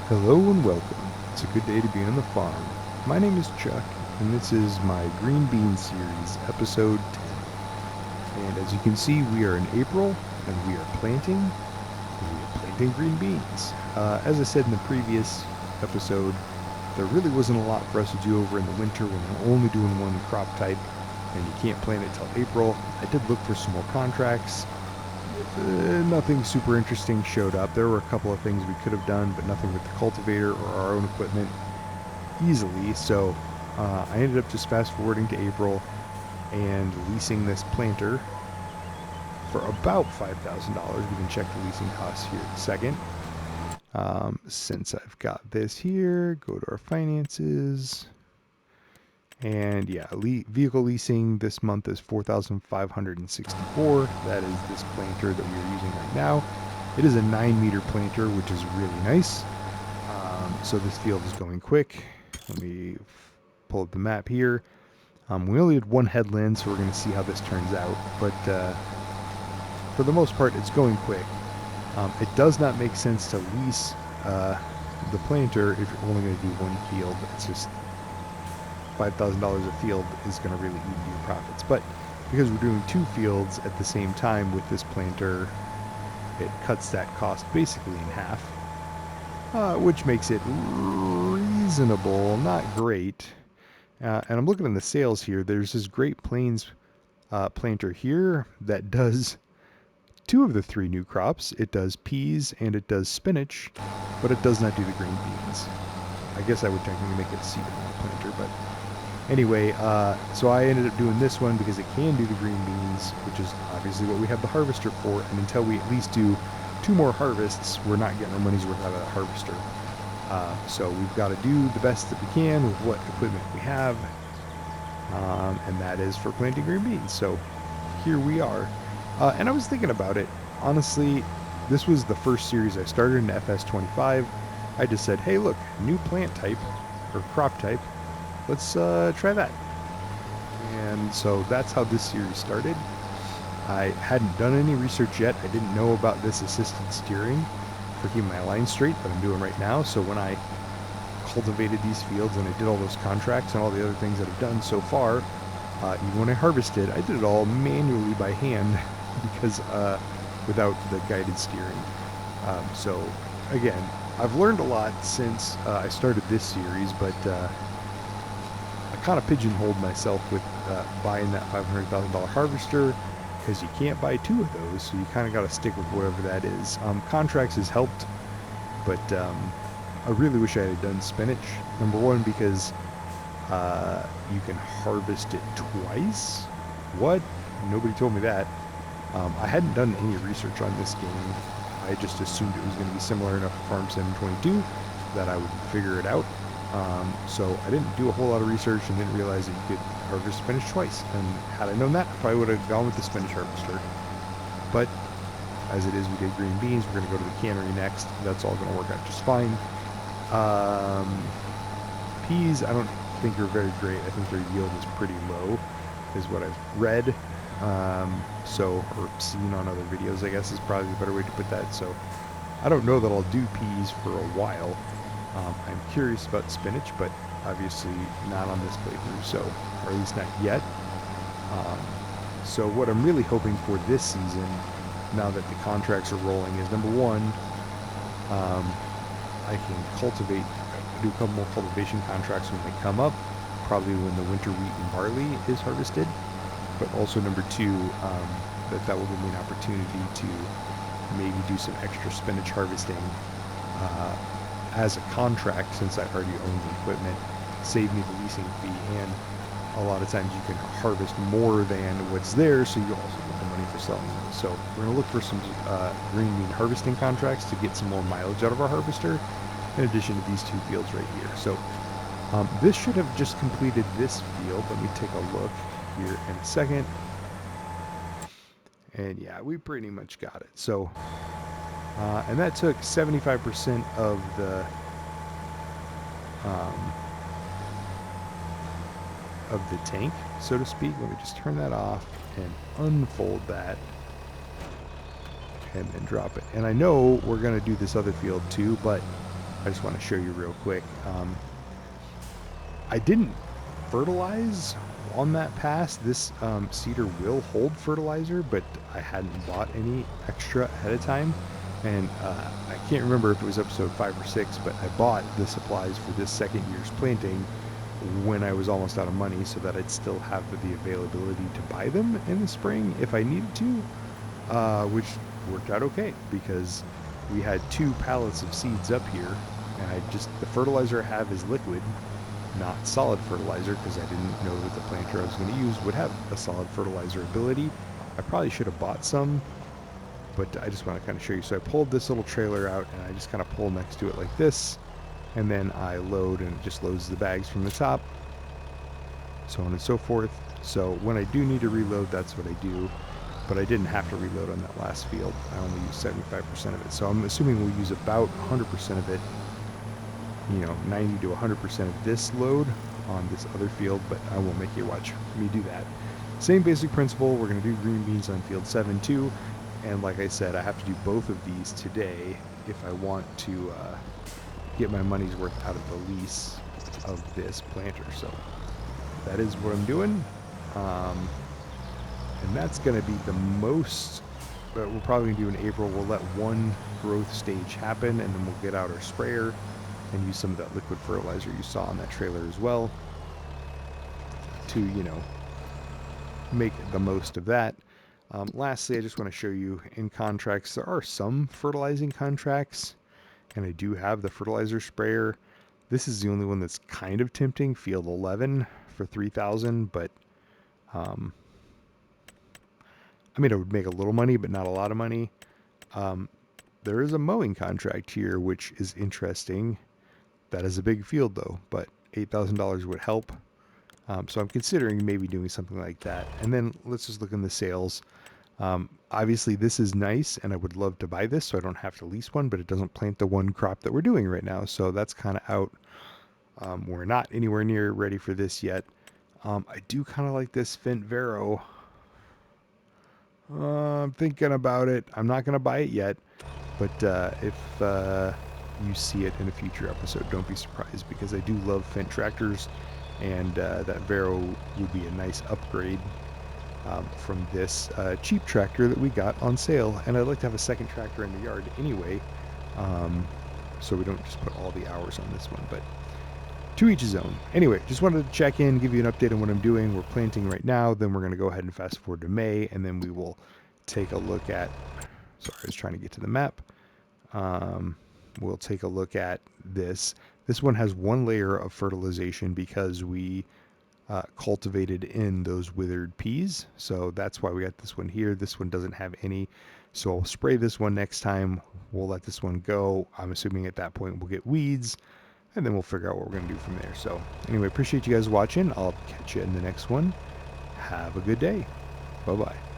Hello and welcome. It's a good day to be on the farm. My name is Chuck, and this is my Green Bean Series, episode 10. And as you can see, we are in April, and we are planting green beans. As I said in the previous episode, there really wasn't a lot for us to do over in the winter when we're only doing one crop type, and you can't plant it till April. I did look for some more contracts. Nothing super interesting showed up. There were a couple of things we could have done, but nothing with the cultivator or our own equipment easily. So I ended up just fast forwarding to April and leasing this planter for about $5,000. We can check the leasing costs here in a second. Since I've got this here, go to our finances. And yeah, vehicle leasing this month is $4,564. That is this planter that we are using right now. It is a 9-meter planter, which is really nice. So this field is going quick. Let me pull up the map here. We only had one headland, so we're going to see how this turns out. But for the most part, it's going quick. It does not make sense to lease the planter if you're only going to do one field. It's just $5,000 a field is going to really eat into your profits. But because we're doing two fields at the same time with this planter, it cuts that cost basically in half, which makes it reasonable, not great. And I'm looking at the sales here. There's this Great Plains planter here that does two of the three new crops. It does peas and it does spinach, but it does not do the green beans. I guess I would technically make it a seeded planter, but anyway, so I ended up doing this one because it can do the green beans, which is obviously what we have the harvester for. And until we at least do two more harvests, we're not getting our money's worth out of that harvester. So we've got to do the best that we can with what equipment we have, and that is for planting green beans. So here we are. And I was thinking about it. Honestly, this was the first series I started in FS25. I just said, hey, look, new plant type, or crop type. Let's try that. And so that's how this series started. I hadn't done any research yet. I didn't know about this assisted steering for keeping my line straight that I'm doing right now. So when I cultivated these fields and I did all those contracts and all the other things that I've done so far, even when I harvested, I did it all manually by hand because without the guided steering. So again, I've learned a lot since I started this series, but I kind of pigeonholed myself with buying that $500,000 harvester because you can't buy two of those, so you kind of got to stick with whatever that is. Contracts has helped, but I really wish I had done spinach. Number one, because you can harvest it twice. What? Nobody told me that. I hadn't done any research on this game. I just assumed it was going to be similar enough to Farm Sim 22 that I would figure it out. So I didn't do a whole lot of research and didn't realize that you could harvest spinach twice. And had I known that, I probably would have gone with the spinach harvester. But as it is, we did green beans. We're going to go to the cannery next. That's all going to work out just fine. Peas, I don't think are very great. I think their yield is pretty low, is what I've read. Or seen on other videos, I guess is probably a better way to put that. So I don't know that I'll do peas for a while. I'm curious about spinach, but obviously not on this playthrough, so, or at least not yet. So what I'm really hoping for this season, now that the contracts are rolling, is number one, I can do a couple more cultivation contracts when they come up, probably when the winter wheat and barley is harvested. But also number two, that will give me an opportunity to maybe do some extra spinach harvesting as a contract, since I already own the equipment, save me the leasing fee, and a lot of times you can harvest more than what's there, so you also get the money for selling those. So we're going to look for some green bean harvesting contracts to get some more mileage out of our harvester, in addition to these two fields right here. So this should have just completed this field. Let me take a look here in a second. And yeah, we pretty much got it. So and that took 75% of the tank, so to speak. Let me just turn that off and unfold that and then drop it. And I know we're going to do this other field too, but I just want to show you real quick. I didn't fertilize on that pass. This seeder will hold fertilizer, but I hadn't bought any extra ahead of time. And I can't remember if it was episode 5 or 6, but I bought the supplies for this second year's planting when I was almost out of money so that I'd still have the availability to buy them in the spring if I needed to, which worked out okay because we had 2 pallets of seeds up here, and the fertilizer I have is liquid, not solid fertilizer, because I didn't know that the planter I was going to use would have a solid fertilizer ability. I probably should have bought some, but I just want to kind of show you. So I pulled this little trailer out and I just kind of pull next to it like this, and then I load, and it just loads the bags from the top, so on and so forth. So when I do need to reload, that's what I do, but I didn't have to reload on that last field. I only used 75% of it, so I'm assuming we'll use about 100% of it, 90 to 100% of this load on this other field, but I won't make you watch me do that. Same basic principle. We're going to do green beans on field 7 too, and like I said, I have to do both of these today if I want to get my money's worth out of the lease of this planter. So that is what I'm doing, and that's going to be the most that we're probably going to do in April. We'll let one growth stage happen, and then we'll get out our sprayer and use some of that liquid fertilizer you saw on that trailer as well to, make the most of that. Lastly, I just want to show you in contracts, there are some fertilizing contracts, and I do have the fertilizer sprayer. This is the only one that's kind of tempting, field 11 for 3,000, but I mean, it would make a little money, but not a lot of money. There is a mowing contract here, which is interesting. That is a big field though, but $8,000 would help. So I'm considering maybe doing something like that. And then let's just look in the sales. Obviously this is nice and I would love to buy this so I don't have to lease one, but it doesn't plant the one crop that we're doing right now. So that's kind of out. We're not anywhere near ready for this yet. I do kind of like this Fendt Vero. I'm thinking about it. I'm not going to buy it yet, but if you see it in a future episode, don't be surprised, because I do love Fendt tractors, and that Vero would be a nice upgrade from this cheap tractor that we got on sale. And I'd like to have a second tractor in the yard anyway, so we don't just put all the hours on this one, but to each his own. Anyway, just wanted to check in, give you an update on what I'm doing. We're planting right now, then we're going to go ahead and fast forward to May, and then we will take a look at, sorry, I was trying to get to the map. We'll take a look at this. This one has one layer of fertilization because we cultivated in those withered peas, so that's why we got this one here. This one doesn't have any, so I'll spray this one next time. We'll let this one go. I'm assuming at that point we'll get weeds, and then we'll figure out what we're going to do from there. So anyway, appreciate you guys watching. I'll catch you in the next one. Have a good day. Bye-bye.